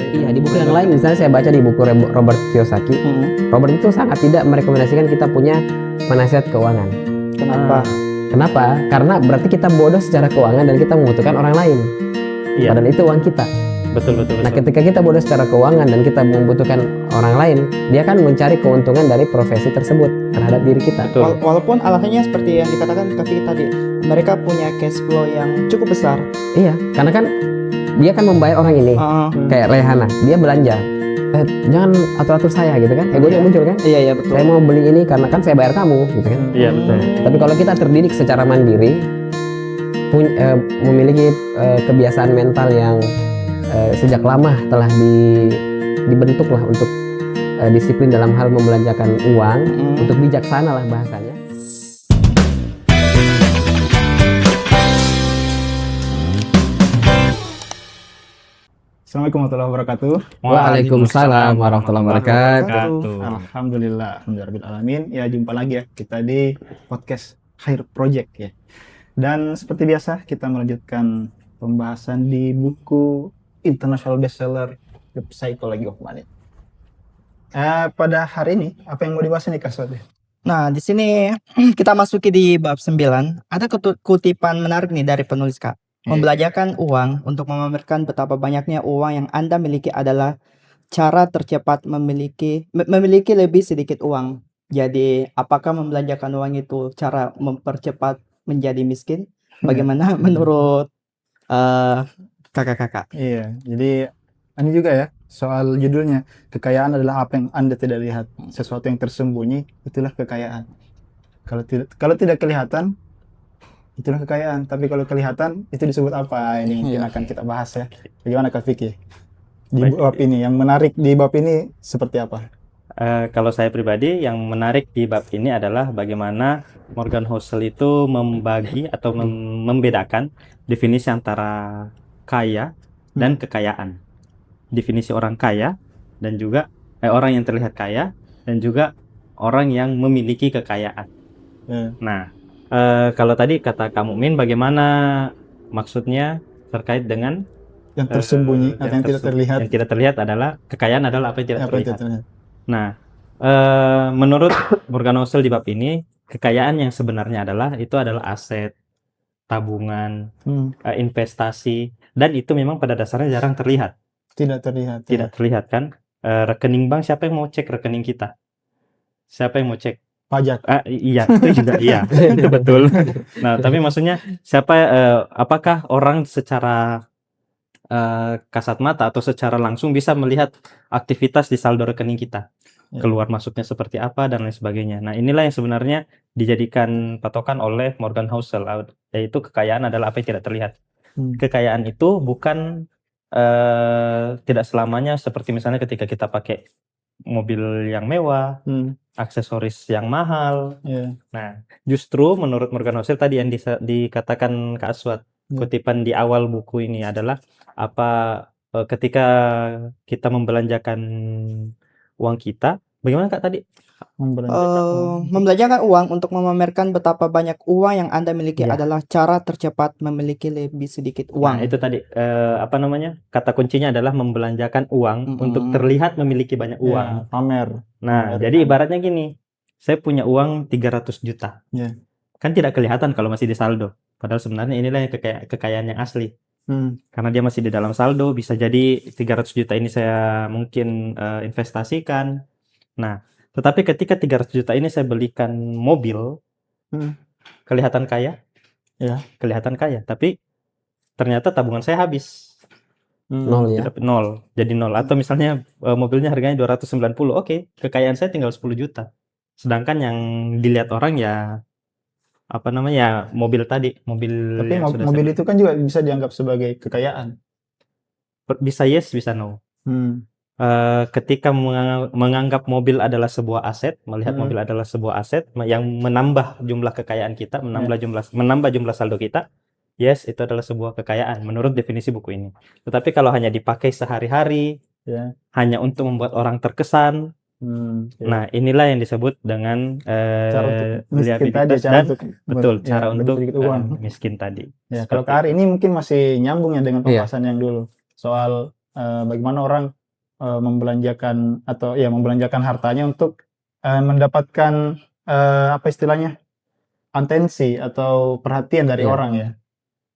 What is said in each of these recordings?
Iya, di buku yang lain misalnya saya baca di buku Robert Kiyosaki. Robert itu sangat tidak merekomendasikan kita punya penasihat keuangan. Kenapa? Kenapa? Karena berarti kita bodoh secara keuangan dan kita membutuhkan orang lain. Iya. Padahal itu uang kita. Betul. Nah, ketika kita bodoh secara keuangan dan kita membutuhkan orang lain, dia akan mencari keuntungan dari profesi tersebut terhadap diri kita. Betul. Walaupun alasannya seperti yang dikatakan Kak tadi, mereka punya cash flow yang cukup besar. Iya, karena kan dia kan membayar orang ini. Kayak Rehana, dia belanja. Jangan atur-atur saya gitu kan. Egonya muncul kan. Iya betul. Saya mau beli ini karena kan saya bayar kamu gitu kan. Iya, betul. Tapi kalau kita terdidik secara mandiri, memiliki kebiasaan mental yang sejak lama telah dibentuk lah untuk disiplin dalam hal membelanjakan uang, untuk bijaksana lah bahasanya. Assalamualaikum warahmatullahi wabarakatuh. Waalaikumsalam warahmatullahi wabarakatuh. Alhamdulillahirrahmanirrahim. Ya, jumpa lagi ya kita di podcast Khair Project ya. Dan seperti biasa kita melanjutkan pembahasan di buku international bestseller The Psychology of Money. Pada hari ini apa yang mau dibahas nih Kak Sot? Nah, di sini kita masuki di bab 9. Ada kutipan menarik nih dari penulis Kak. Membelanjakan uang untuk memamerkan betapa banyaknya uang yang Anda miliki adalah cara tercepat memiliki lebih sedikit uang. Jadi, apakah membelanjakan uang itu cara mempercepat menjadi miskin? Bagaimana menurut kakak-kakak? Iya, jadi ini juga ya soal judulnya, kekayaan adalah apa yang Anda tidak lihat, sesuatu yang tersembunyi itulah kekayaan. Kalau tidak kelihatan itulah kekayaan, tapi kalau kelihatan itu disebut apa? Ini mungkin akan kita bahas ya. Bagaimana Kak Vicky? Di bab ini yang menarik di bab ini seperti apa? Kalau saya pribadi yang menarik di bab ini adalah bagaimana Morgan Housel itu membagi atau membedakan definisi antara kaya dan kekayaan. Definisi orang kaya dan juga orang yang terlihat kaya dan juga orang yang memiliki kekayaan. Nah, kalau tadi kata Kak Mukmin, bagaimana maksudnya terkait dengan yang tersembunyi atau yang tidak terlihat? Yang tidak terlihat adalah kekayaan adalah apa yang tidak terlihat. Nah, menurut Morgan Housel di bab ini, kekayaan yang sebenarnya itu adalah aset, tabungan, investasi, dan itu memang pada dasarnya jarang terlihat. Tidak terlihat. Tidak terlihat kan? Rekening bank, siapa yang mau cek rekening kita? Siapa yang mau cek? Pajak. Iya, itu juga iya, itu betul. Nah, tapi maksudnya siapa? Apakah orang secara kasat mata atau secara langsung bisa melihat aktivitas di saldo rekening kita, keluar masuknya seperti apa dan lain sebagainya. Nah, inilah yang sebenarnya dijadikan patokan oleh Morgan Housel, yaitu kekayaan adalah apa yang tidak terlihat. Kekayaan itu bukan tidak selamanya seperti misalnya ketika kita pakai mobil yang mewah, aksesoris yang mahal. Nah, justru menurut Morgan Housel tadi yang dikatakan Kak Aswad, kutipan di awal buku ini adalah ketika kita membelanjakan uang kita, bagaimana Kak tadi? Membelanjakan uang untuk memamerkan betapa banyak uang yang Anda miliki adalah cara tercepat memiliki lebih sedikit uang. Nah, itu tadi kata kuncinya adalah membelanjakan uang untuk terlihat memiliki banyak uang. Pamer. Nah, jadi ibaratnya gini, saya punya uang 300 juta. Kan tidak kelihatan kalau masih di saldo. Padahal sebenarnya inilah yang kekayaan yang asli. Karena dia masih di dalam saldo, bisa jadi 300 juta ini saya mungkin investasikan. Nah, tetapi ketika 300 juta ini saya belikan mobil, kelihatan kaya? Kelihatan kaya, tapi ternyata tabungan saya habis. Nol ya? Nol, jadi nol. Atau misalnya mobilnya harganya 290, oke, kekayaan saya tinggal 10 juta. Sedangkan yang dilihat orang ya mobil tadi, Tapi mobil itu kan juga bisa dianggap sebagai kekayaan. Bisa yes, bisa no. Ketika menganggap mobil adalah sebuah aset, melihat mobil adalah sebuah aset yang menambah jumlah kekayaan kita, menambah jumlah saldo kita, yes, itu adalah sebuah kekayaan menurut definisi buku ini. Tetapi kalau hanya dipakai sehari-hari, hanya untuk membuat orang terkesan, nah inilah yang disebut dengan liabilitas dan cara untuk miskin tadi. Kalau Kak Ari ini mungkin masih nyambung ya dengan pembahasan yang dulu soal bagaimana orang membelanjakan atau ya membelanjakan hartanya untuk mendapatkan apa istilahnya atensi atau perhatian dari Iya. orang ya.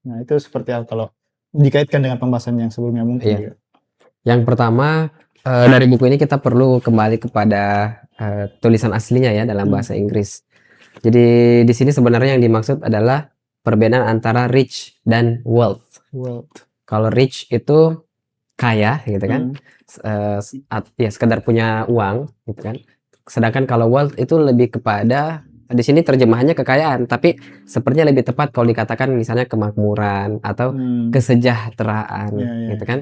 Nah itu seperti apa kalau dikaitkan dengan pembahasan yang sebelumnya mungkin Iya. juga. Yang pertama, dari buku ini kita perlu kembali kepada tulisan aslinya ya dalam bahasa Inggris. Jadi di sini sebenarnya yang dimaksud adalah perbedaan antara rich dan wealth. Wealth. Kalau rich itu kaya gitu kan, ya sekedar punya uang gitu kan. Sedangkan kalau wealth itu lebih kepada, di sini terjemahannya kekayaan, tapi sepertinya lebih tepat kalau dikatakan misalnya kemakmuran atau kesejahteraan Iya, iya. gitu kan.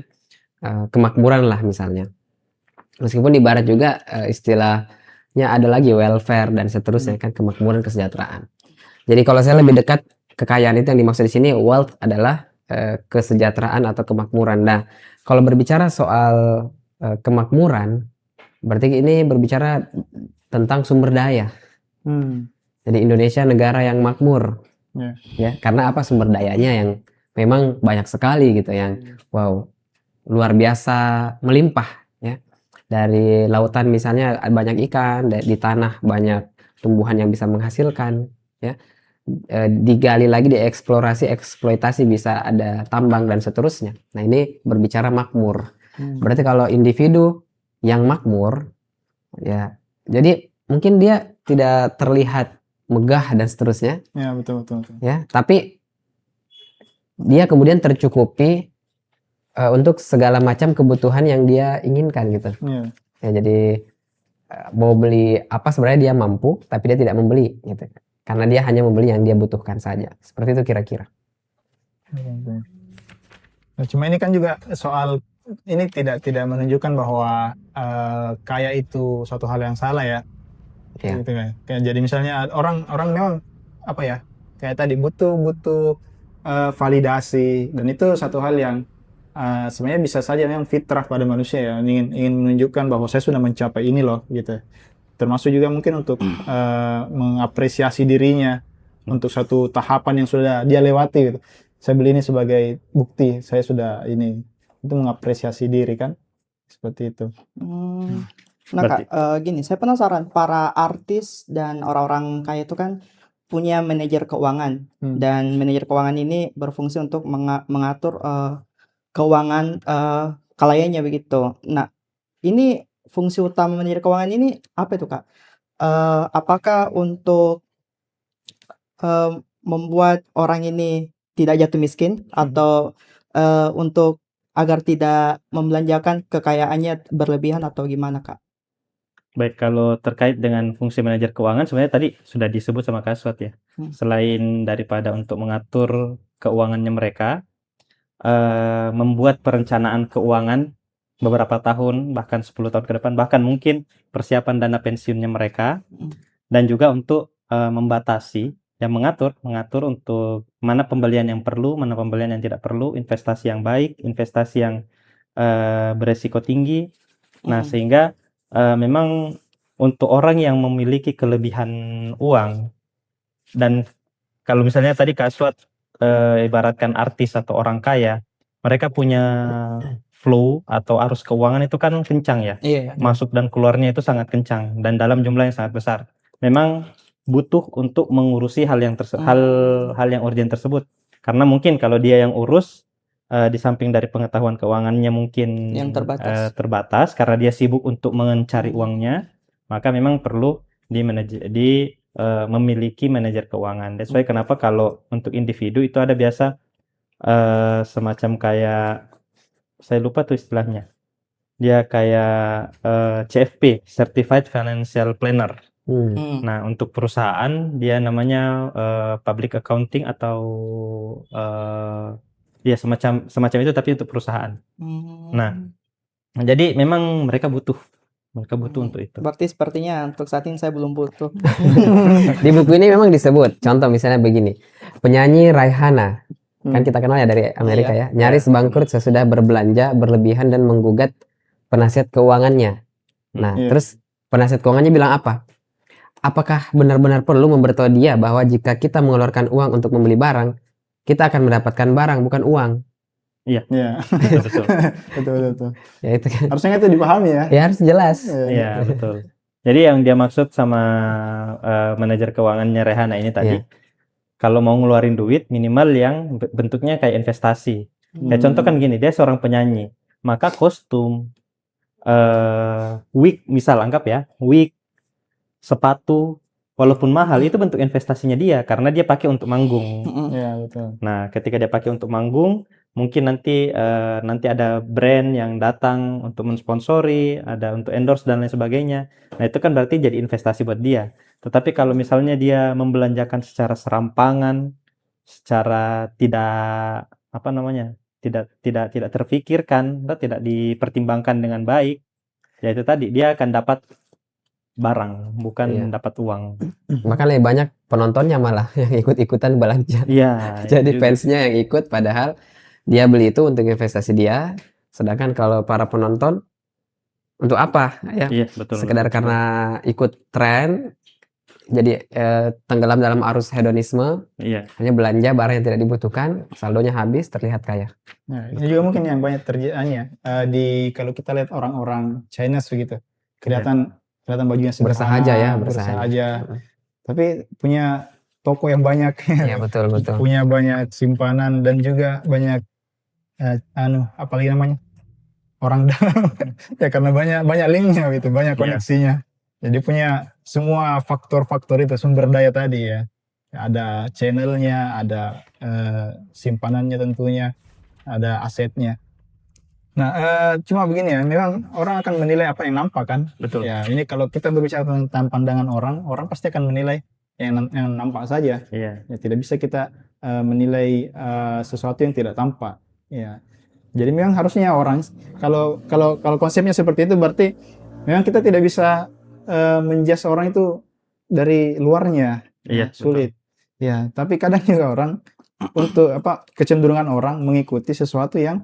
Kemakmuran lah misalnya. Meskipun di barat juga istilahnya ada lagi welfare dan seterusnya kan, kemakmuran, kesejahteraan. Jadi kalau saya lebih dekat kekayaan itu yang dimaksud di sini, wealth adalah kesejahteraan atau kemakmuran. Nah, kalau berbicara soal kemakmuran, berarti ini berbicara tentang sumber daya. Jadi Indonesia negara yang makmur, Ya. ya, karena apa? Sumber dayanya yang memang banyak sekali gitu, yang wow, luar biasa melimpah ya. Dari lautan misalnya banyak ikan, di tanah banyak tumbuhan yang bisa menghasilkan ya. Digali lagi, dieksplorasi, eksploitasi, bisa ada tambang dan seterusnya. Nah, ini berbicara makmur. Berarti kalau individu yang makmur ya, jadi mungkin dia tidak terlihat megah dan seterusnya Ya, betul. ya, tapi dia kemudian tercukupi untuk segala macam kebutuhan yang dia inginkan gitu. Iya. Ya, jadi mau beli apa sebenarnya dia mampu, tapi dia tidak membeli gitu. Karena dia hanya membeli yang dia butuhkan saja. Seperti itu kira-kira. Nah, cuma ini kan juga soal ini tidak menunjukkan bahwa kaya itu suatu hal yang salah ya. Ya. Gitu kan. Kayak jadi misalnya orang memang apa ya? Kayak tadi butuh validasi, dan itu satu hal yang sebenarnya bisa saja memang fitrah pada manusia ya, ingin menunjukkan bahwa saya sudah mencapai ini loh gitu. Termasuk juga mungkin untuk mengapresiasi dirinya untuk satu tahapan yang sudah dia lewati gitu. Saya beli ini sebagai bukti saya sudah ini, itu mengapresiasi diri kan, seperti itu. Nah Kak, gini, saya penasaran, para artis dan orang-orang kaya itu kan punya manajer keuangan, dan manajer keuangan ini berfungsi untuk mengatur keuangan kliennya begitu. Nah, ini fungsi utama manajer keuangan ini apa itu Kak? Apakah untuk membuat orang ini tidak jatuh miskin, atau untuk agar tidak membelanjakan kekayaannya berlebihan, atau gimana Kak? Baik, kalau terkait dengan fungsi manajer keuangan sebenarnya tadi sudah disebut sama Kak Aswat ya. Selain daripada untuk mengatur keuangannya mereka, membuat perencanaan keuangan beberapa tahun, bahkan 10 tahun ke depan, bahkan mungkin persiapan dana pensiunnya mereka, dan juga untuk membatasi dan mengatur untuk mana pembelian yang perlu, mana pembelian yang tidak perlu, investasi yang baik, investasi yang beresiko tinggi. Nah, sehingga memang untuk orang yang memiliki kelebihan uang, dan kalau misalnya tadi Kak Aswat ibaratkan artis atau orang kaya, mereka punya flow atau arus keuangan itu kan kencang ya. Iya. Masuk dan keluarnya itu sangat kencang dan dalam jumlah yang sangat besar. Memang butuh untuk mengurusi hal yang urgent tersebut. Karena mungkin kalau dia yang urus, di samping dari pengetahuan keuangannya mungkin Yang terbatas karena dia sibuk untuk mencari uangnya, maka memang perlu memiliki manajer keuangan. That's why kenapa kalau untuk individu itu ada biasa semacam kayak, saya lupa tuh istilahnya, dia kayak CFP, Certified Financial Planner. Nah, untuk perusahaan dia namanya public accounting atau ya semacam itu, tapi untuk perusahaan. Nah, jadi memang mereka butuh untuk itu. Berarti sepertinya untuk saat ini saya belum butuh. Di buku ini memang disebut, contoh misalnya begini, penyanyi Raihana, kan kita kenal ya dari Amerika ya, nyaris bangkrut sesudah berbelanja berlebihan dan menggugat penasihat keuangannya. Nah, terus penasihat keuangannya bilang apa? Apakah benar-benar perlu memberitahu dia bahwa jika kita mengeluarkan uang untuk membeli barang, kita akan mendapatkan barang bukan uang? Iya, Betul. betul. Ya itu kan. Harusnya itu dipahami ya. Ya harus jelas. Iya, betul. Jadi yang dia maksud sama manajer keuangannya Rehana ini tadi, Iya. kalau mau ngeluarin duit minimal yang bentuknya kayak investasi. Kayak contoh kan gini, dia seorang penyanyi, maka kostum, wig, misal anggap ya, wig, sepatu, walaupun mahal itu bentuk investasinya dia karena dia pakai untuk manggung. Iya, betul. Nah, ketika dia pakai untuk manggung, mungkin nanti ada brand yang datang untuk mensponsori, ada untuk endorse dan lain sebagainya. Nah, itu kan berarti jadi investasi buat dia. Tetapi kalau misalnya dia membelanjakan secara serampangan, secara tidak apa namanya, tidak terfikirkan, atau tidak dipertimbangkan dengan baik, ya itu tadi dia akan dapat barang, bukan Iya. dapat uang. Maka lebih banyak penontonnya malah yang ikut-ikutan belanja. Iya, Jadi itu juga. fansnya yang ikut padahal dia beli itu untuk investasi dia. Sedangkan kalau para penonton untuk apa ya? Iya, betul. Sekedar betul. karena ikut tren, jadi tenggelam dalam arus hedonisme, Iya. hanya belanja barang yang tidak dibutuhkan, saldonya habis, terlihat kaya. Nah, ini juga mungkin yang banyak terjadi di kalau kita lihat orang-orang Chinese begitu. Kelihatan bajunya sederhana, Bersahaja ya, bersahaja. Tapi punya toko yang banyak. Iya betul. Punya banyak simpanan dan juga banyak apalagi namanya? Orang dalam. Ya karena banyak linknya gitu, banyak koneksinya. Jadi punya semua faktor-faktor itu, sumber daya tadi ya. Ada channelnya, ada simpanannya tentunya, ada asetnya. Nah, cuma begini ya, memang orang akan menilai apa yang nampak kan. Betul. Ya, ini kalau kita berbicara tentang pandangan orang pasti akan menilai yang nampak saja. Iya. Ya, tidak bisa kita menilai sesuatu yang tidak tampak. Ya. Jadi memang harusnya orang kalau konsepnya seperti itu berarti memang kita tidak bisa menjudge orang itu dari luarnya. Iya, Sulit. Ya, tapi kadang juga orang untuk kecenderungan orang mengikuti sesuatu yang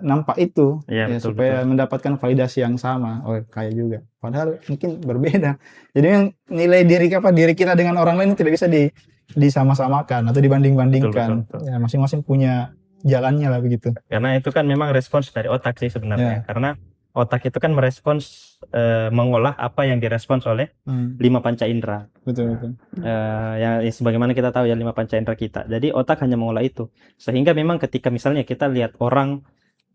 nampak itu Iya, supaya mendapatkan validasi yang sama. Oh, kayak juga. Padahal mungkin berbeda. Jadi yang nilai diri kita dengan orang lain tidak bisa disama-samakan atau dibanding-bandingkan. Betul. Ya, masing-masing punya jalannya lah begitu. Karena itu kan memang respons dari otak sih sebenarnya. Karena otak itu kan merespons, mengolah apa yang direspons oleh 5 panca indera. Betul. Ya sebagaimana kita tahu ya 5 panca indera kita. Jadi otak hanya mengolah itu. Sehingga memang ketika misalnya kita lihat orang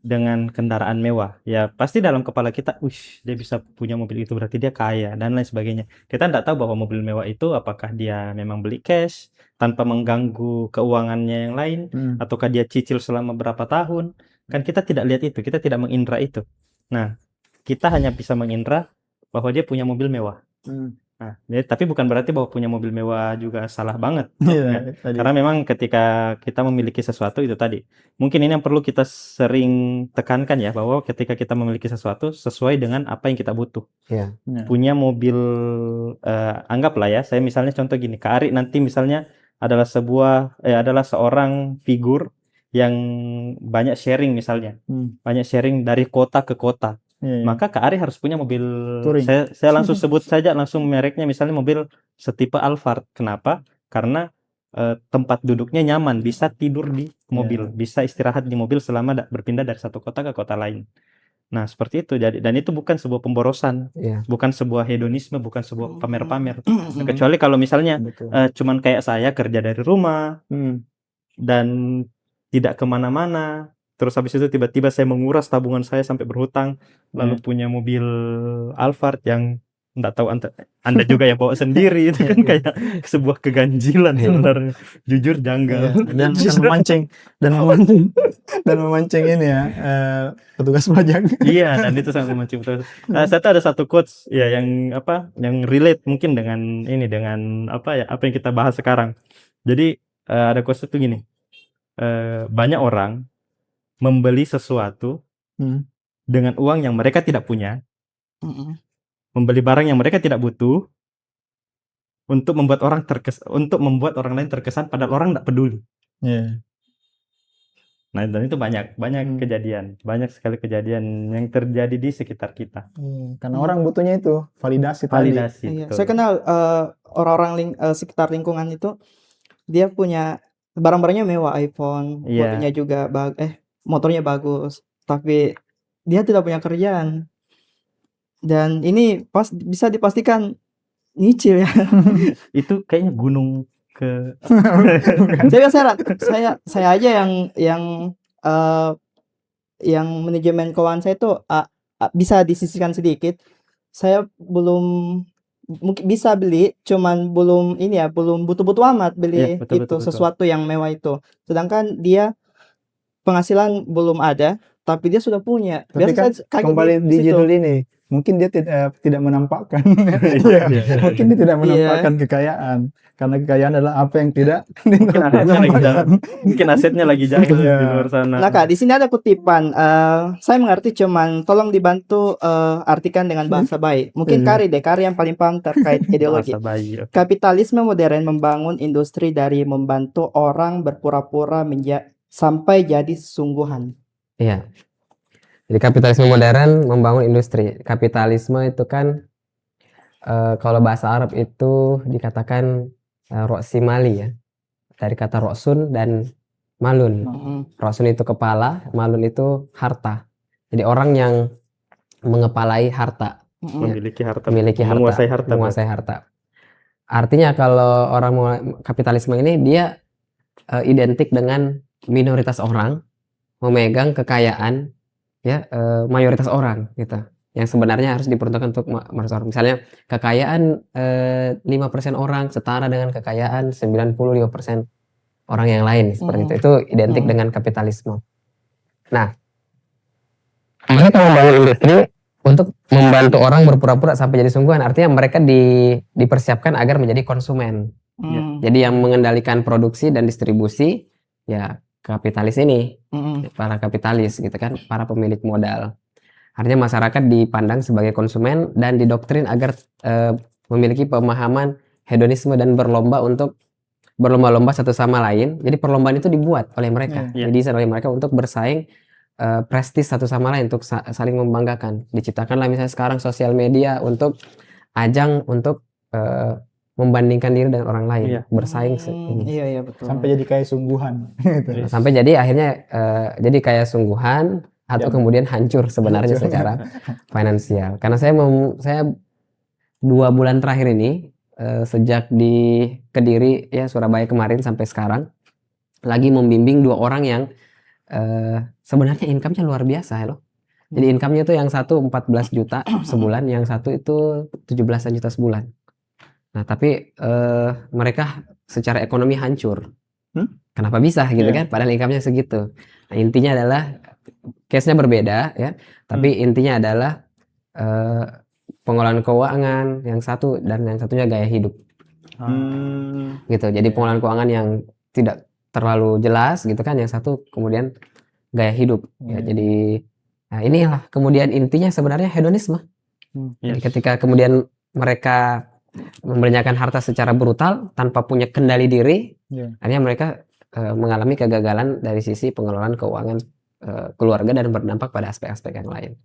dengan kendaraan mewah, ya pasti dalam kepala kita, dia bisa punya mobil itu berarti dia kaya dan lain sebagainya. Kita tidak tahu bahwa mobil mewah itu apakah dia memang beli cash tanpa mengganggu keuangannya yang lain, ataukah dia cicil selama berapa tahun. Kan kita tidak lihat itu, kita tidak mengindra itu. Nah, kita hanya bisa mengindra bahwa dia punya mobil mewah. Nah, tapi bukan berarti bahwa punya mobil mewah juga salah banget. Ya. Karena memang ketika kita memiliki sesuatu itu tadi, mungkin ini yang perlu kita sering tekankan ya, bahwa ketika kita memiliki sesuatu sesuai dengan apa yang kita butuh. Iya. Punya mobil, anggaplah ya, saya misalnya contoh gini, Kak Ari nanti misalnya adalah seorang figur yang banyak sharing misalnya, banyak sharing dari kota ke kota. Maka Kak Ari harus punya mobil Touring. Saya langsung sebut saja langsung mereknya, misalnya mobil setipe Alphard. Kenapa? Karena tempat duduknya nyaman, bisa tidur di mobil, bisa istirahat di mobil selama berpindah dari satu kota ke kota lain. Nah, seperti itu. Jadi, dan itu bukan sebuah pemborosan, bukan sebuah hedonisme, bukan sebuah pamer-pamer. Kecuali kalau misalnya cuman kayak saya kerja dari rumah dan tidak kemana-mana, terus habis itu tiba-tiba saya menguras tabungan saya sampai berhutang, lalu punya mobil Alphard yang enggak tahu Anda juga ya bawa sendiri, itu kan kayak sebuah keganjilan sebenarnya. Jujur janggal. Dan memancing ini ya petugas pajak. Iya, dan itu sangat memancing betul. Saya tuh ada satu quotes ya yang relate mungkin dengan apa yang kita bahas sekarang. Jadi ada quotes itu gini. Banyak orang membeli sesuatu dengan uang yang mereka tidak punya, membeli barang yang mereka tidak butuh, untuk membuat orang lain terkesan padahal orang tidak peduli. Nah, dan itu banyak kejadian, banyak sekali kejadian yang terjadi di sekitar kita. Karena orang butuhnya itu validasi tadi. Saya kenal orang-orang sekitar lingkungan itu, dia punya barang-barangnya mewah, iPhone, Iya. motornya juga motornya bagus, tapi dia tidak punya kerjaan. Dan ini bisa dipastikan nyicil ya. Itu kayaknya gunung ke Saya aja yang manajemen keuangan saya itu bisa disisihkan sedikit. Saya belum mungkin bisa beli, cuman belum ini ya, belum butuh-butuh amat Iya, beli betul, itu betul. sesuatu yang mewah itu. Sedangkan dia penghasilan belum ada, tapi dia sudah punya. Tapi Biasa kan saya kaget kembali di situ. judul ini, mungkin dia tidak menampakkan. Iya. Iya, mungkin dia tidak Iya. menampakkan kekayaan, karena kekayaan adalah apa yang tidak Mungkin asetnya lagi jauh. Mungkin asetnya lagi jauh Iya. di luar sana. Nah Kak, di sini ada kutipan. Saya mengerti, cuman tolong dibantu artikan dengan bahasa baik. Mungkin Iya. Kari yang paling paham terkait ideologi. Bahasa bayi. Oke. Kapitalisme modern membangun industri dari membantu orang berpura-pura sampai jadi sungguhan. Iya. Jadi kapitalisme modern membangun industri. Kapitalisme itu kan kalau bahasa Arab itu dikatakan ro'simali ya. Dari kata ro'sun dan malun. Ro'sun itu kepala, malun itu harta. Jadi orang yang mengepalai harta, Memiliki harta. memiliki harta, Menguasai harta. menguasai harta. Artinya kalau orang kapitalisme ini dia identik dengan minoritas orang memegang kekayaan ya mayoritas orang gitu. Yang sebenarnya harus diperuntukkan untuk mayoritas orang. Misalnya kekayaan 5% orang setara dengan kekayaan 95% orang yang lain seperti itu. Itu identik dengan kapitalisme. Nah, mereka membangun industri untuk membantu orang berpura-pura sampai jadi sungguhan. Artinya mereka dipersiapkan agar menjadi konsumen. Jadi yang mengendalikan produksi dan distribusi ya kapitalis ini, para kapitalis gitu kan, para pemilik modal. Artinya masyarakat dipandang sebagai konsumen dan didoktrin agar memiliki pemahaman hedonisme dan berlomba-lomba satu sama lain. Jadi perlombaan itu dibuat oleh mereka, didesain oleh mereka untuk bersaing prestis satu sama lain, untuk saling membanggakan. Diciptakanlah misalnya sekarang sosial media untuk ajang untuk membandingkan diri dengan orang lain, bersaing Iya betul. sampai jadi kayak sungguhan. Gitu. sampai jadi akhirnya jadi kayak sungguhan atau kemudian hancur sebenarnya secara finansial. Karena saya 2 bulan terakhir ini sejak di Kediri ya Surabaya kemarin sampai sekarang lagi membimbing 2 orang yang sebenarnya income-nya luar biasa loh. Jadi income-nya itu yang satu 14 juta sebulan, yang satu itu 17 juta sebulan. Nah, tapi mereka secara ekonomi hancur. Kenapa bisa gitu kan? Padahal income-nya segitu. Nah, intinya adalah case-nya berbeda ya, tapi intinya adalah pengelolaan keuangan yang satu dan yang satunya gaya hidup. Gitu. Jadi pengelolaan keuangan yang tidak terlalu jelas gitu kan, yang satu kemudian gaya hidup. Ya, jadi nah inilah kemudian intinya sebenarnya hedonisme. Jadi ketika kemudian mereka membelanjakan harta secara brutal tanpa punya kendali diri, akhirnya mereka mengalami kegagalan dari sisi pengelolaan keuangan keluarga dan berdampak pada aspek-aspek yang lain.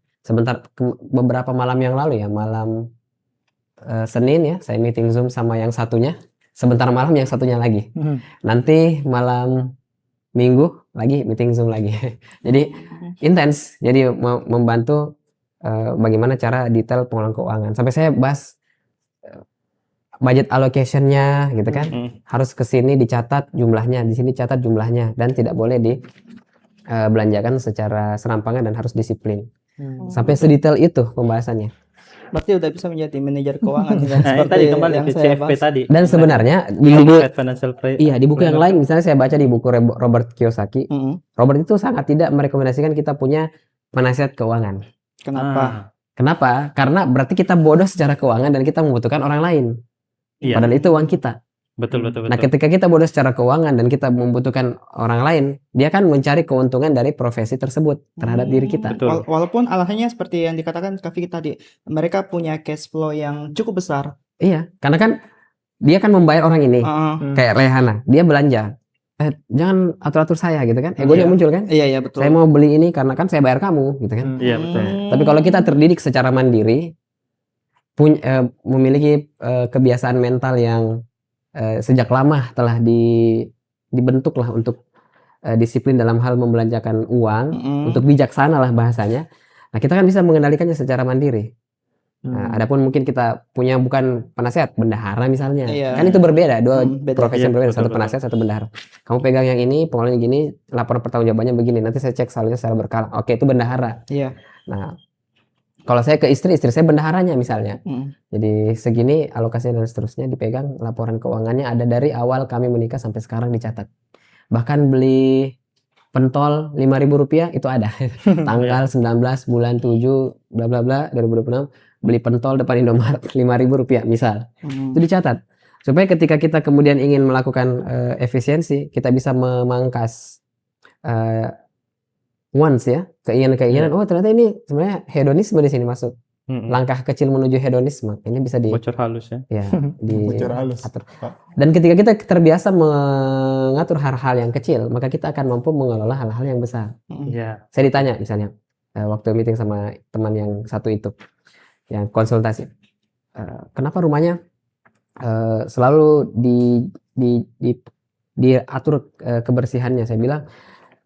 Beberapa malam yang lalu ya, malam Senin ya, saya meeting Zoom sama yang satunya, sebentar malam yang satunya lagi. Nanti malam Minggu lagi meeting Zoom lagi. Jadi intens, jadi membantu bagaimana cara detail pengelolaan keuangan. Sampai saya bahas budget allocation-nya gitu kan. Harus ke sini dicatat jumlahnya, di sini catat jumlahnya, dan tidak boleh belanjakan secara serampangan dan harus disiplin. Sampai sedetail itu pembahasannya. Berarti udah bisa menjadi manajer keuangan kan? Nah, tadi kembali yang ke saya CFP bahas. tadi. Dan sebenarnya di buku yang lain, misalnya saya baca di buku Robert Kiyosaki, Robert itu sangat tidak merekomendasikan kita punya penasihat keuangan. Kenapa? Karena berarti kita bodoh secara keuangan dan kita membutuhkan orang lain. Padahal itu uang kita. Betul. Nah, ketika kita bodoh secara keuangan dan kita membutuhkan orang lain, dia kan mencari keuntungan dari profesi tersebut terhadap diri kita. Walaupun alasannya seperti yang dikatakan Kak Vicky tadi, mereka punya cash flow yang cukup besar. Iya, karena kan dia kan membayar orang ini, kayak Rehana, dia belanja. Jangan atur-atur saya gitu kan, egonya muncul kan. Iya betul. Saya mau beli ini karena kan saya bayar kamu gitu kan. Iya betul. Tapi kalau kita terdidik secara mandiri, memiliki kebiasaan mental yang sejak lama telah dibentuklah untuk disiplin dalam hal membelanjakan uang, Mm-mm. untuk bijaksana lah bahasanya. Nah, kita kan bisa mengendalikannya secara mandiri. Nah, adapun mungkin kita punya bukan penasehat, bendahara misalnya. Iya. Kan itu berbeda, dua Beda. profesi yang Iya, berbeda, betul, satu betul. penasehat, satu bendahara. Kamu pegang yang ini, pengeluaran gini, laporan pertanggungjawabannya begini. Nanti saya cek saldonya secara berkala. Oke, itu bendahara. Iya. Nah, kalau saya ke istri saya bendaharanya misalnya. Mm. Jadi segini alokasinya dan seterusnya dipegang, laporan keuangannya ada dari awal kami menikah sampai sekarang dicatat. Bahkan beli pentol Rp5.000 itu ada. Tanggal 19 bulan 7 bla bla bla 2026 beli pentol depan Indomaret Rp5.000 misal. Mm. Itu dicatat. Supaya ketika kita kemudian ingin melakukan efisiensi, kita bisa memangkas wants ya, keinginan-keinginan. Oh, ternyata ini sebenarnya hedonisme di sini masuk. Langkah kecil menuju hedonisme. Ini bisa Bocor halus ya. Bocor halus. atur. Pak. Dan ketika kita terbiasa mengatur hal-hal yang kecil, maka kita akan mampu mengelola hal-hal yang besar. Iya. Saya ditanya misalnya waktu meeting sama teman yang satu itu, yang konsultasi, kenapa rumahnya selalu diatur kebersihannya? Saya bilang,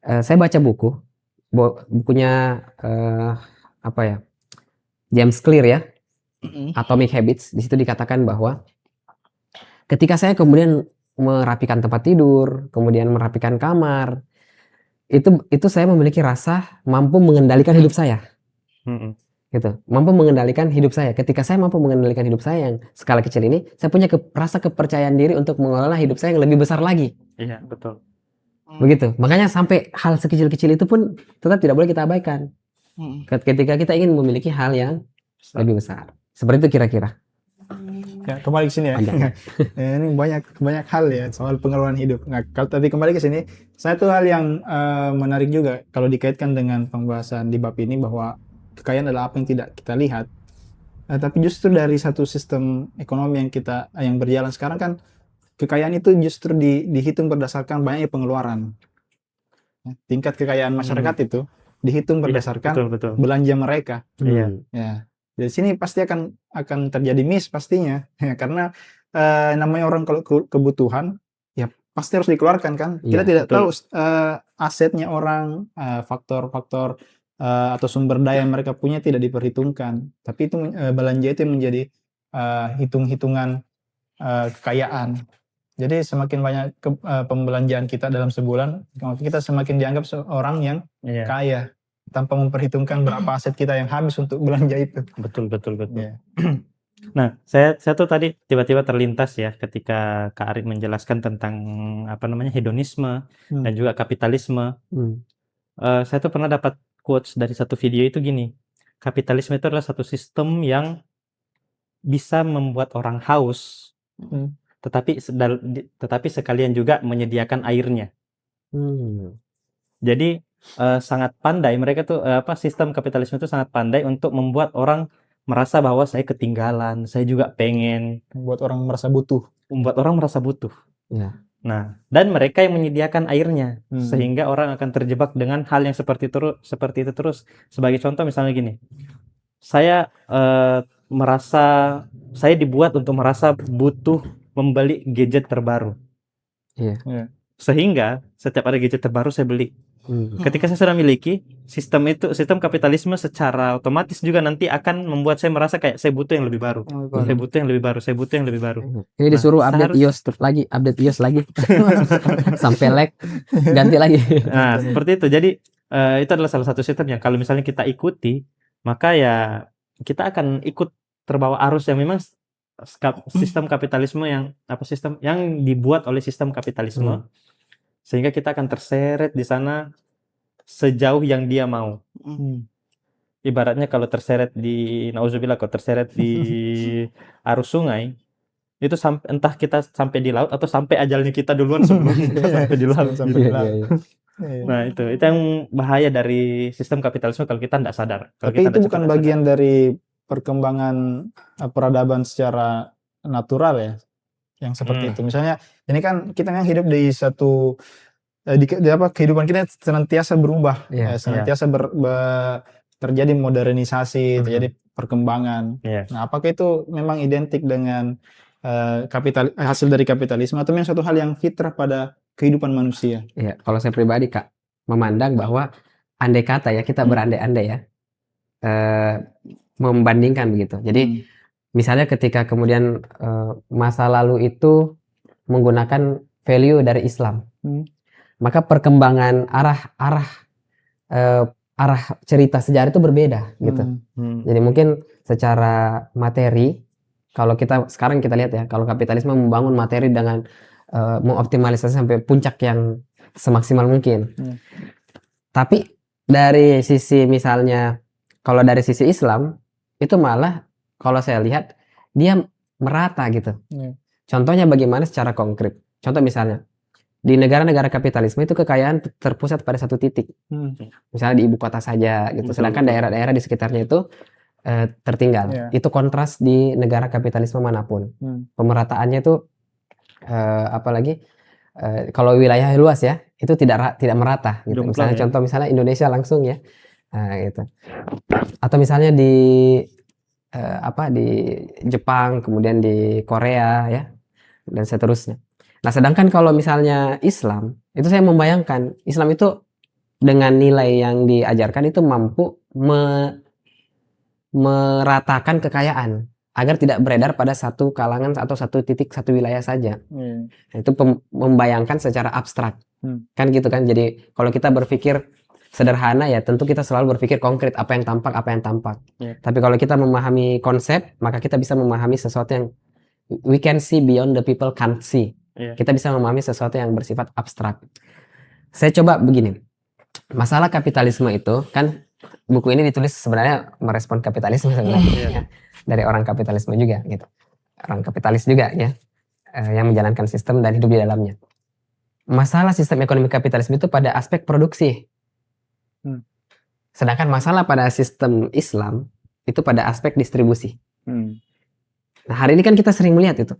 saya baca bukunya apa ya, James Clear ya, Atomic Habits. Di situ dikatakan bahwa ketika saya kemudian merapikan tempat tidur, kemudian merapikan kamar, itu saya memiliki rasa mampu mengendalikan hidup saya. Gitu, mampu mengendalikan hidup saya. Ketika saya mampu mengendalikan hidup saya yang skala kecil ini, saya punya rasa kepercayaan diri untuk mengelola hidup saya yang lebih besar lagi. Iya, betul. Begitu. Makanya sampai hal sekecil-kecil itu pun tetap tidak boleh kita abaikan. Ketika kita ingin memiliki hal yang lebih besar. Seperti itu kira-kira. Ya, kembali ke sini ya. Ini banyak hal ya soal pengelolaan hidup. Nah, kalau tadi kembali ke sini, satu hal yang menarik juga kalau dikaitkan dengan pembahasan di bab ini bahwa kekayaan adalah apa yang tidak kita lihat. Tapi justru dari satu sistem ekonomi yang berjalan sekarang kan kekayaan itu justru dihitung berdasarkan banyaknya pengeluaran. Tingkat kekayaan masyarakat itu dihitung berdasarkan betul. belanja mereka. Iya. Ya, dari sini pasti akan terjadi miss pastinya, ya, karena namanya orang kalau kebutuhan, ya pasti harus dikeluarkan kan. Kita Iya, tidak betul. tahu asetnya orang, faktor-faktor atau sumber daya yang mereka punya tidak diperhitungkan. Tapi itu belanja itu menjadi hitung-hitungan kekayaan. Jadi semakin banyak pembelanjaan kita dalam sebulan, kita semakin dianggap seorang yang Iya. kaya tanpa memperhitungkan berapa aset kita yang habis untuk belanja itu. Betul. Ya. Nah, saya tuh tadi tiba-tiba terlintas ya ketika Kak Arif menjelaskan tentang apa namanya hedonisme dan juga kapitalisme. Saya tuh pernah dapat quotes dari satu video itu gini, kapitalisme itu adalah satu sistem yang bisa membuat orang haus, tetapi sekalian juga menyediakan airnya. Jadi sangat pandai mereka tuh sistem kapitalisme itu sangat pandai untuk membuat orang merasa bahwa saya ketinggalan, saya juga pengen, Membuat orang merasa butuh. Ya. Nah, dan mereka yang menyediakan airnya sehingga orang akan terjebak dengan hal yang seperti itu terus. Sebagai contoh misalnya gini, saya dibuat untuk merasa butuh membeli gadget terbaru. Iya. Sehingga setiap ada gadget terbaru saya beli. Ketika saya sudah miliki, sistem kapitalisme secara otomatis juga nanti akan membuat saya merasa kayak saya butuh yang lebih baru. Saya butuh yang lebih baru. Ini disuruh update iOS lagi. Sampai lag, ganti lagi. Nah, seperti itu. Jadi itu adalah salah satu sistem yang kalau misalnya kita ikuti, maka ya kita akan ikut terbawa arus yang memang sistem kapitalisme sistem yang dibuat oleh sistem kapitalisme. Sehingga kita akan terseret di sana sejauh yang dia mau. Ibaratnya kalau terseret nauzubillah, kalau terseret di arus sungai, itu entah kita sampai di laut atau sampai ajalnya kita duluan sebelum kita sampai di laut. Nah, itu yang bahaya dari sistem kapitalisme kalau kita tidak sadar. Tapi itu bukan bagian dari perkembangan peradaban secara natural ya, yang seperti itu. Misalnya ini kan kita kan hidup di satu kehidupan kita senantiasa berubah, senantiasa terjadi modernisasi, terjadi perkembangan. Nah, apakah itu memang identik dengan hasil dari kapitalisme atau memang suatu hal yang fitrah pada kehidupan manusia. Ya, kalau saya pribadi Kak, memandang bahwa andai kata ya kita berandai-andai ya, membandingkan begitu. Jadi misalnya ketika kemudian masa lalu itu menggunakan value dari Islam, maka perkembangan arah cerita sejarah itu berbeda gitu. Jadi mungkin secara materi, kalau sekarang kita lihat ya, kalau kapitalisme membangun materi dengan mengoptimalisasi sampai puncak yang semaksimal mungkin. Tapi dari sisi misalnya, kalau dari sisi Islam itu malah kalau saya lihat dia merata gitu. Contohnya bagaimana secara konkret? Contoh misalnya di negara-negara kapitalisme itu kekayaan terpusat pada satu titik. Misalnya di ibu kota saja gitu. Sedangkan daerah-daerah di sekitarnya itu tertinggal. Itu kontras di negara kapitalisme manapun. Pemerataannya itu apalagi kalau wilayah luas ya, itu tidak merata gitu. Misalnya contoh misalnya Indonesia langsung ya. Gitu. Atau misalnya di di Jepang, kemudian di Korea ya, dan seterusnya. Nah, sedangkan kalau misalnya Islam, itu saya membayangkan Islam itu dengan nilai yang diajarkan itu mampu meratakan kekayaan agar tidak beredar pada satu kalangan atau satu titik, satu wilayah saja. Nah, itu membayangkan secara abstrak. Kan gitu kan. Jadi kalau kita berpikir sederhana ya tentu kita selalu berpikir konkret, apa yang tampak. Tapi kalau kita memahami konsep, maka kita bisa memahami sesuatu yang we can see beyond the people can't see. Kita bisa memahami sesuatu yang bersifat abstrak. Saya coba begini. Masalah kapitalisme itu kan buku ini ditulis sebenarnya merespon kapitalisme sebenarnya. Dari orang kapitalisme juga gitu. Orang kapitalis juga ya. Yang menjalankan sistem dan hidup di dalamnya. Masalah sistem ekonomi kapitalisme itu pada aspek produksi. Sedangkan masalah pada sistem Islam itu pada aspek distribusi. Nah, hari ini kan kita sering melihat itu.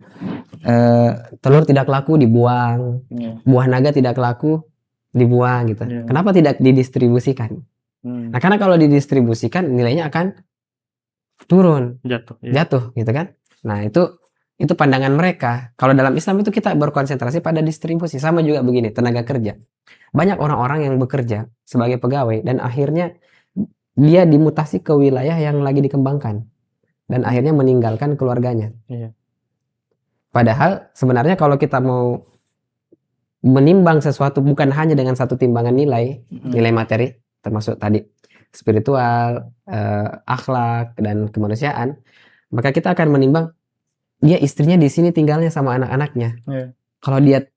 Telur tidak laku dibuang, buah naga tidak laku dibuang gitu. Kenapa tidak didistribusikan? Nah, karena kalau didistribusikan nilainya akan turun, jatuh gitu kan. Nah, itu pandangan mereka. Kalau dalam Islam itu kita berkonsentrasi pada distribusi. Sama juga begini, tenaga kerja. Banyak orang-orang yang bekerja sebagai pegawai dan akhirnya dia dimutasi ke wilayah yang lagi dikembangkan dan akhirnya meninggalkan keluarganya. Padahal sebenarnya kalau kita mau menimbang sesuatu bukan hanya dengan satu timbangan nilai materi, termasuk tadi spiritual, akhlak dan kemanusiaan, maka kita akan menimbang dia istrinya di sini tinggalnya sama anak-anaknya. Kalau dia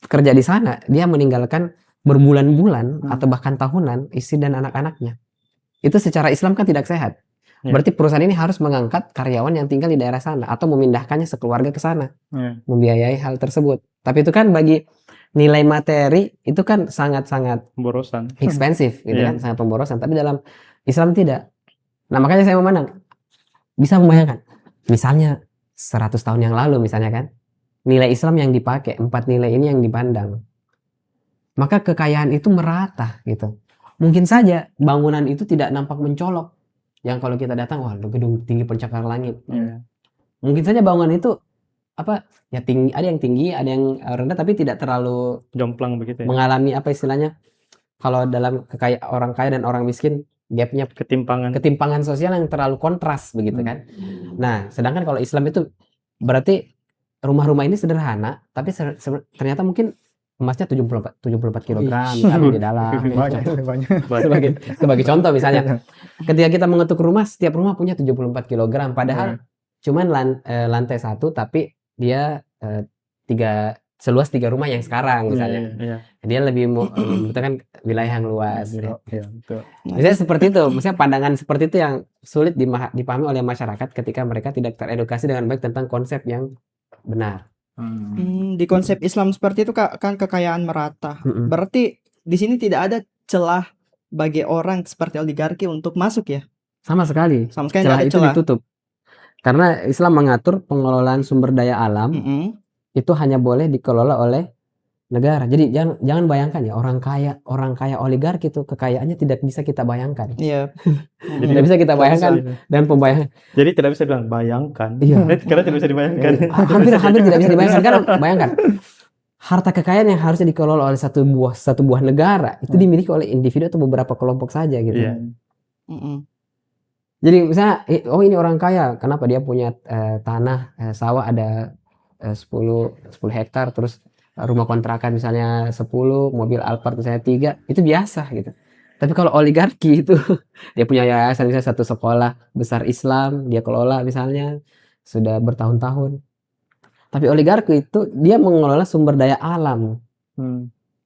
kerja di sana, dia meninggalkan berbulan-bulan atau bahkan tahunan istri dan anak-anaknya. Itu secara Islam kan tidak sehat. Berarti perusahaan ini harus mengangkat karyawan yang tinggal di daerah sana atau memindahkannya sekeluarga ke sana, membiayai hal tersebut. Tapi itu kan bagi nilai materi itu kan sangat-sangat pemborosan, ekspensif, gitu kan, sangat pemborosan. Tapi dalam Islam tidak. Nah, makanya saya memandang bisa membayangkan, misalnya 100 tahun yang lalu misalnya kan, nilai Islam yang dipakai, 4 nilai ini yang dipandang, maka kekayaan itu merata gitu. Mungkin saja bangunan itu tidak nampak mencolok. Yang kalau kita datang, wah gedung tinggi pencakar langit. Mungkin saja bangunan itu ya tinggi, ada yang tinggi, ada yang rendah, tapi tidak terlalu jomplang begitu ya. Mengalami istilahnya, kalau dalam orang kaya dan orang miskin, gapnya ketimpangan sosial yang terlalu kontras begitu kan. Nah, sedangkan kalau Islam itu berarti rumah-rumah ini sederhana, tapi ternyata mungkin emasnya 74 kilogram di dalam. Sebagai contoh misalnya, ketika kita mengetuk rumah, setiap rumah punya 74 kilogram, padahal cuman lantai 1, tapi dia seluas 3 rumah yang sekarang misalnya. Dia lebih membutuhkan wilayah yang luas. Misalnya seperti itu, misalnya pandangan seperti itu yang sulit dipahami oleh masyarakat ketika mereka tidak teredukasi dengan baik tentang konsep yang benar. Di konsep Islam seperti itu kan kekayaan merata. Berarti di sini tidak ada celah bagi orang seperti oligarki untuk masuk ya? Sama sekali. Celah itu ditutup. Karena Islam mengatur pengelolaan sumber daya alam itu hanya boleh dikelola oleh negara. Jadi jangan bayangkan ya orang kaya oligarki itu kekayaannya tidak bisa kita bayangkan. Iya. Jadi tidak bisa kita bayangkan dan pembayangan. Jadi tidak bisa dibilang bayangkan. Iya. Karena tidak bisa dibayangkan. Hampir tidak bisa dibayangkan. Karena bayangkan harta kekayaan yang harusnya dikelola oleh satu buah negara itu dimiliki oleh individu atau beberapa kelompok saja gitu. Iya. Mm-mm. Jadi misalnya, oh ini orang kaya, kenapa dia punya tanah sawah ada 10 hektar, terus rumah kontrakan misalnya 10, mobil Alphard misalnya 3, itu biasa gitu. Tapi kalau oligarki itu dia punya yayasan misalnya satu sekolah besar Islam dia kelola misalnya sudah bertahun-tahun. Tapi oligarki itu dia mengelola sumber daya alam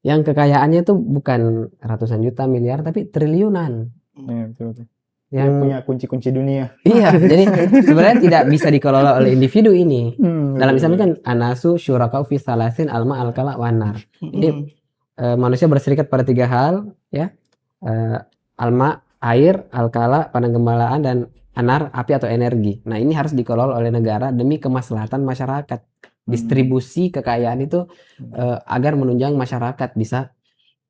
yang kekayaannya itu bukan ratusan juta miliar tapi triliunan. Iya, betul. Dia Yang punya kunci-kunci dunia. iya, jadi sebenarnya tidak bisa dikelola oleh individu ini. Dalam Islam kan anasu syurakau fi salasin alma alkala wanar. Ini manusia berserikat pada 3 hal ya. Alma air, alkala penenggembalaan dan anar api atau energi. Nah, ini harus dikelola oleh negara demi kemaslahatan masyarakat. Distribusi kekayaan itu agar menunjang masyarakat bisa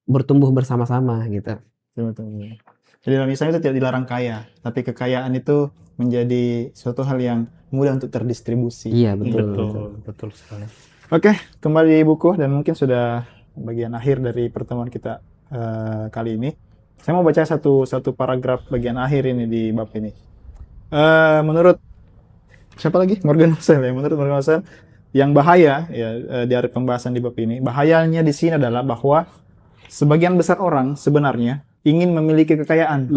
bertumbuh bersama-sama gitu. Betul. Jadi dalam Islam itu tidak dilarang kaya, tapi kekayaan itu menjadi suatu hal yang mudah untuk terdistribusi. Iya, betul. Betul sekali. Oke, kembali di buku dan mungkin sudah bagian akhir dari pertemuan kita kali ini. Saya mau baca satu paragraf bagian akhir ini di bab ini. Menurut siapa lagi? Morgan Housel ya. Menurut Morgan Housel, yang bahaya ya dari pembahasan di bab ini, bahayanya di sini adalah bahwa sebagian besar orang sebenarnya ingin memiliki kekayaan.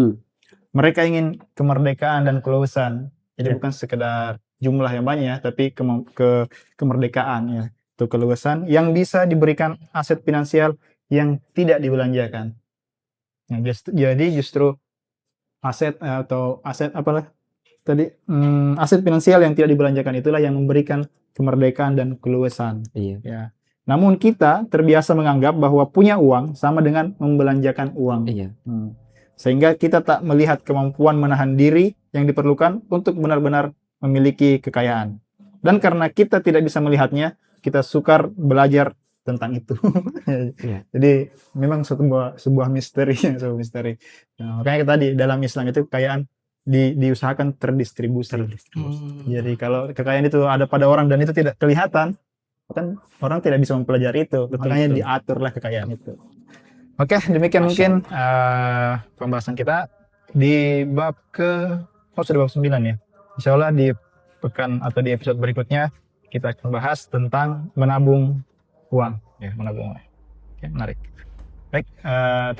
Mereka ingin kemerdekaan dan keluasan. Jadi bukan sekedar jumlah yang banyak, tapi kemerdekaan ya. Itu keluasan yang bisa diberikan aset finansial yang tidak dibelanjakan. Nah, jadi justru aset atau aset apalah tadi aset finansial yang tidak dibelanjakan itulah yang memberikan kemerdekaan dan keluasan. Iya. Ya. Namun kita terbiasa menganggap bahwa punya uang sama dengan membelanjakan uang. Iya. Sehingga kita tak melihat kemampuan menahan diri yang diperlukan untuk benar-benar memiliki kekayaan. Dan karena kita tidak bisa melihatnya, kita sukar belajar tentang itu. Iya. Jadi memang sebuah misteri, sebuah misteri. Nah, makanya tadi dalam Islam itu kekayaan diusahakan terdistribusi. Jadi kalau kekayaan itu ada pada orang dan itu tidak kelihatan, kan orang tidak bisa mempelajari itu. Makanya diaturlah kekayaan itu. Oke, demikian mungkin pembahasan kita di bab sudah bab 9 ya. Insya Allah di pekan atau di episode berikutnya kita akan bahas tentang menabung uang. Ya, menabung uang. Oke, menarik. Baik,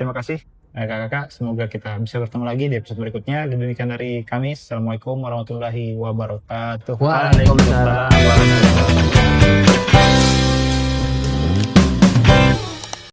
terima kasih kakak-kakak. Semoga kita bisa bertemu lagi di episode berikutnya. Demikian dari kami. Assalamualaikum warahmatullahi wabarakatuh. Waalaikumsalam warahmatullahi wabarakatuh.